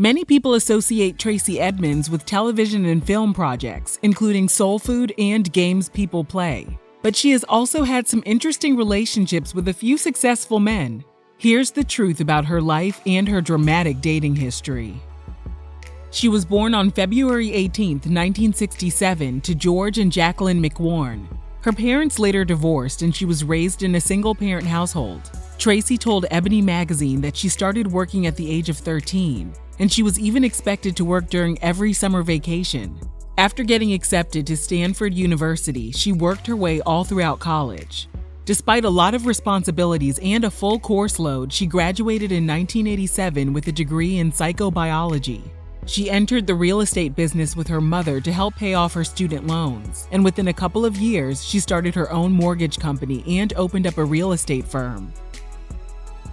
Many people associate Tracey Edmonds with television and film projects, including Soul Food and Games People Play. But she has also had some interesting relationships with a few successful men. Here's the truth about her life and her dramatic dating history. She was born on February 18, 1967, to George and Jacqueline McWarn. Her parents later divorced and she was raised in a single-parent household. Tracey told Ebony magazine that she started working at the age of 13, and she was even expected to work during every summer vacation. After getting accepted to Stanford University, she worked her way all throughout college. Despite a lot of responsibilities and a full course load, she graduated in 1987 with a degree in psychobiology. She entered the real estate business with her mother to help pay off her student loans, and within a couple of years, she started her own mortgage company and opened up a real estate firm.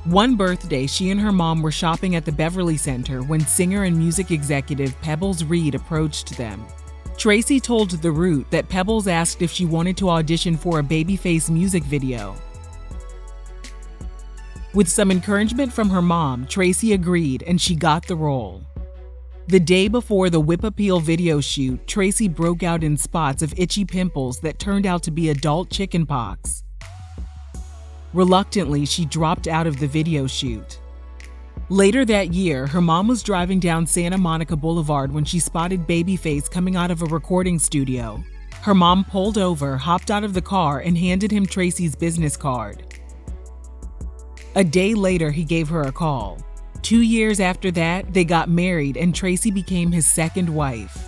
One birthday, she and her mom were shopping at the Beverly Center when singer and music executive Pebbles Reed approached them. Tracey told The Root that Pebbles asked if she wanted to audition for a Babyface music video. With some encouragement from her mom, Tracey agreed and she got the role. The day before the Whip Appeal video shoot, Tracey broke out in spots of itchy pimples that turned out to be adult chickenpox. Reluctantly, she dropped out of the video shoot. Later that year, her mom was driving down Santa Monica Boulevard when she spotted Babyface coming out of a recording studio. Her mom pulled over, hopped out of the car, and handed him Tracey's business card. A day later, he gave her a call. 2 years after that, they got married and Tracey became his second wife.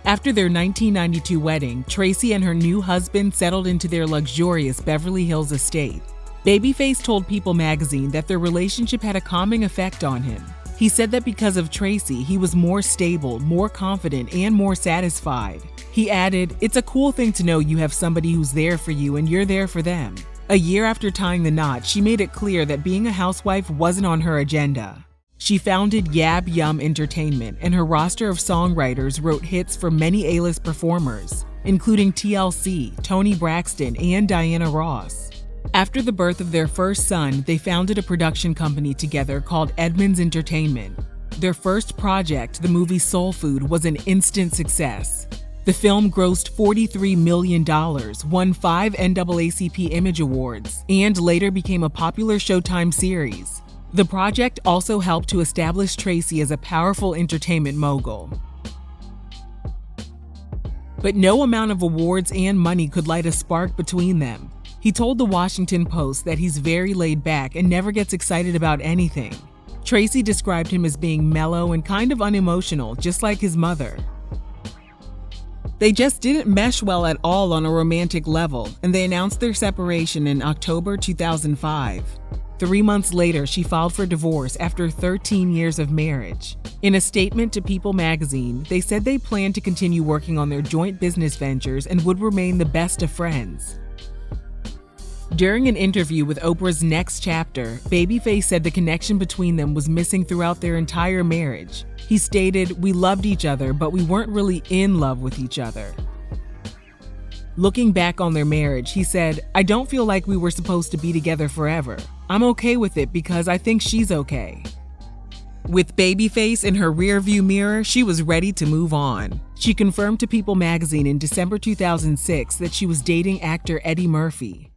After their 1992 wedding, Tracey and her new husband settled into their luxurious Beverly Hills estate. Babyface told People magazine that their relationship had a calming effect on him. He said that because of Tracey, he was more stable, more confident, and more satisfied. He added, "It's a cool thing to know you have somebody who's there for you and you're there for them." A year after tying the knot, she made it clear that being a housewife wasn't on her agenda. She founded Yab Yum Entertainment, and her roster of songwriters wrote hits for many A-list performers, including TLC, Toni Braxton, and Diana Ross. After the birth of their first son, they founded a production company together called Edmonds Entertainment. Their first project, the movie Soul Food, was an instant success. The film grossed $43 million, won 5 NAACP Image Awards, and later became a popular Showtime series. The project also helped to establish Tracey as a powerful entertainment mogul. But no amount of awards and money could light a spark between them. He told the Washington Post that he's very laid back and never gets excited about anything. Tracey described him as being mellow and kind of unemotional, just like his mother. They just didn't mesh well at all on a romantic level, and they announced their separation in October 2005. 3 months later, she filed for divorce after 13 years of marriage. In a statement to People magazine, they said they planned to continue working on their joint business ventures and would remain the best of friends. During an interview with Oprah's Next Chapter, Babyface said the connection between them was missing throughout their entire marriage. He stated, "We loved each other, but we weren't really in love with each other." Looking back on their marriage, he said, "I don't feel like we were supposed to be together forever. I'm okay with it because I think she's okay." With Babyface in her rearview mirror, she was ready to move on. She confirmed to People magazine in December 2006 that she was dating actor Eddie Murphy.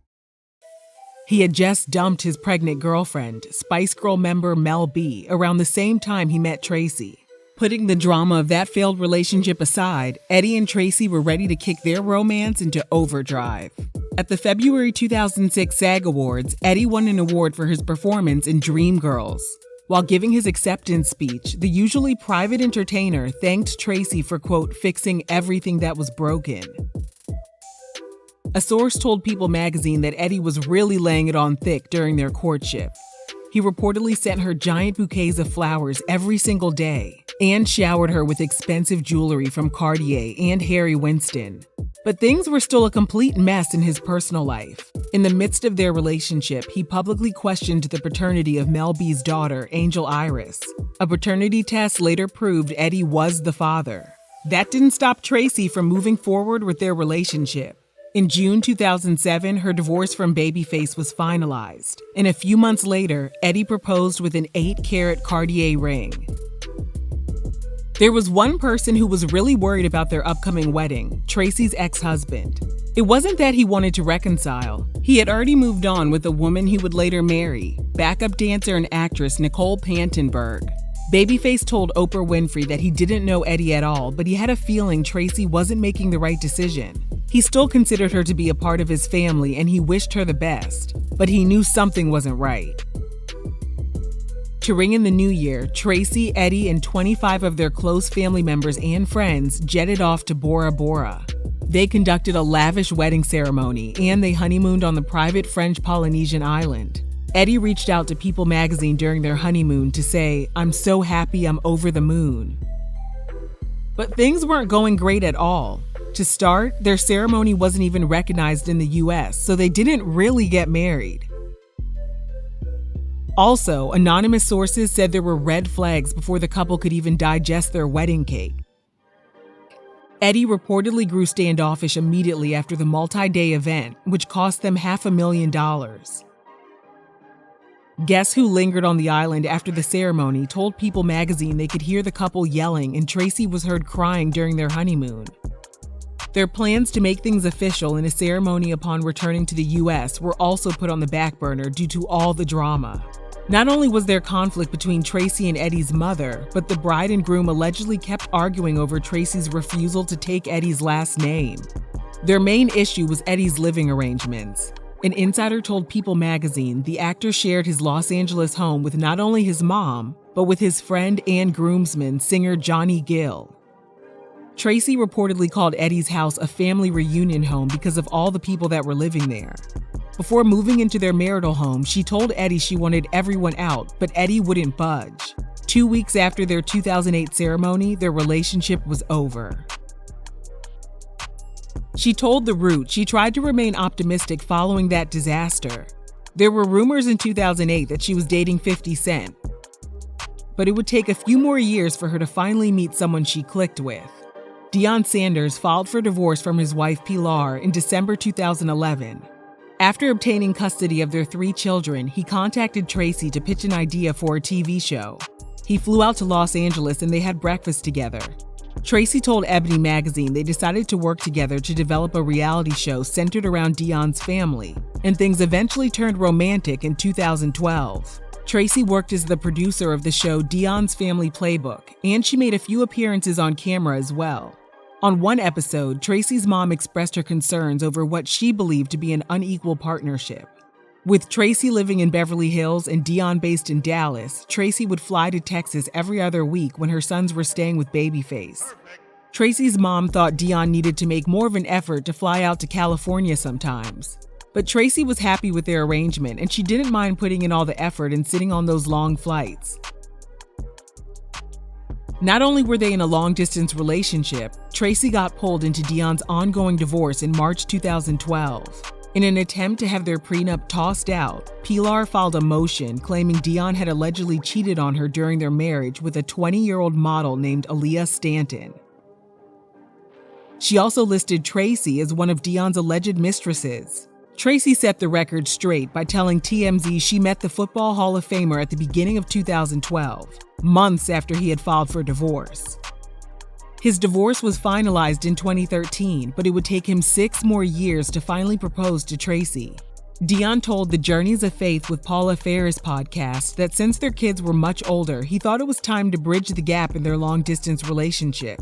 He had just dumped his pregnant girlfriend, Spice Girl member Mel B, around the same time he met Tracey. Putting the drama of that failed relationship aside, Eddie and Tracey were ready to kick their romance into overdrive. At the February 2006 SAG Awards, Eddie won an award for his performance in Dreamgirls. While giving his acceptance speech, the usually private entertainer thanked Tracey for, quote, "fixing everything that was broken." A source told People magazine that Eddie was really laying it on thick during their courtship. He reportedly sent her giant bouquets of flowers every single day and showered her with expensive jewelry from Cartier and Harry Winston. But things were still a complete mess in his personal life. In the midst of their relationship, he publicly questioned the paternity of Mel B's daughter, Angel Iris. A paternity test later proved Eddie was the father. That didn't stop Tracey from moving forward with their relationship. In June 2007, her divorce from Babyface was finalized, and a few months later, Eddie proposed with an 8-carat Cartier ring. There was one person who was really worried about their upcoming wedding, Tracey's ex-husband. It wasn't that he wanted to reconcile. He had already moved on with a woman he would later marry, backup dancer and actress Nicole Pantenberg. Babyface told Oprah Winfrey that he didn't know Eddie at all, but he had a feeling Tracey wasn't making the right decision. He still considered her to be a part of his family and he wished her the best, but he knew something wasn't right. To ring in the new year, Tracey, Eddie, and 25 of their close family members and friends jetted off to Bora Bora. They conducted a lavish wedding ceremony and they honeymooned on the private French Polynesian island. Eddie reached out to People magazine during their honeymoon to say, "I'm so happy I'm over the moon." But things weren't going great at all. To start, their ceremony wasn't even recognized in the US, so they didn't really get married. Also, anonymous sources said there were red flags before the couple could even digest their wedding cake. Eddie reportedly grew standoffish immediately after the multi-day event, which cost them $500,000. Guests who lingered on the island after the ceremony told People magazine they could hear the couple yelling and Tracey was heard crying during their honeymoon. Their plans to make things official in a ceremony upon returning to the US were also put on the back burner due to all the drama. Not only was there conflict between Tracey and Eddie's mother, but the bride and groom allegedly kept arguing over Tracey's refusal to take Eddie's last name. Their main issue was Eddie's living arrangements. An insider told People magazine the actor shared his Los Angeles home with not only his mom, but with his friend and groomsman, singer Johnny Gill. Tracey reportedly called Eddie's house a family reunion home because of all the people that were living there. Before moving into their marital home, she told Eddie she wanted everyone out, but Eddie wouldn't budge. 2 weeks after their 2008 ceremony, their relationship was over. She told The Root she tried to remain optimistic following that disaster. There were rumors in 2008 that she was dating 50 Cent, but it would take a few more years for her to finally meet someone she clicked with. Deion Sanders filed for divorce from his wife Pilar in December 2011. After obtaining custody of their 3 children, he contacted Tracey to pitch an idea for a TV show. He flew out to Los Angeles and they had breakfast together. Tracey told Ebony magazine they decided to work together to develop a reality show centered around Deion's family, and things eventually turned romantic in 2012. Tracey worked as the producer of the show Deion's Family Playbook, and she made a few appearances on camera as well. On one episode, Tracey's mom expressed her concerns over what she believed to be an unequal partnership. With Tracey living in Beverly Hills and Deion based in Dallas, Tracey would fly to Texas every other week when her sons were staying with Babyface. Tracey's mom thought Deion needed to make more of an effort to fly out to California sometimes. But Tracey was happy with their arrangement and she didn't mind putting in all the effort and sitting on those long flights. Not only were they in a long-distance relationship, Tracey got pulled into Deion's ongoing divorce in March 2012. In an attempt to have their prenup tossed out, Pilar filed a motion claiming Deion had allegedly cheated on her during their marriage with a 20-year-old model named Aaliyah Stanton. She also listed Tracey as one of Deion's alleged mistresses. Tracey set the record straight by telling TMZ she met the Football Hall of Famer at the beginning of 2012, months after he had filed for divorce. His divorce was finalized in 2013, but it would take him 6 more years to finally propose to Tracey. Deion told the Journeys of Faith with Paula Ferris podcast that since their kids were much older, he thought it was time to bridge the gap in their long-distance relationship.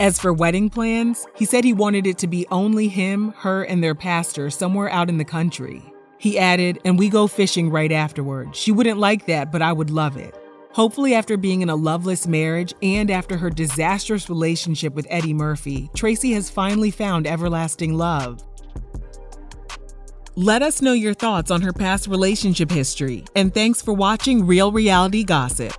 As for wedding plans, he said he wanted it to be only him, her, and their pastor somewhere out in the country. He added, "And we go fishing right afterward. She wouldn't like that, but I would love it." Hopefully, after being in a loveless marriage and after her disastrous relationship with Eddie Murphy, Tracey has finally found everlasting love. Let us know your thoughts on her past relationship history, and thanks for watching Real Reality Gossip.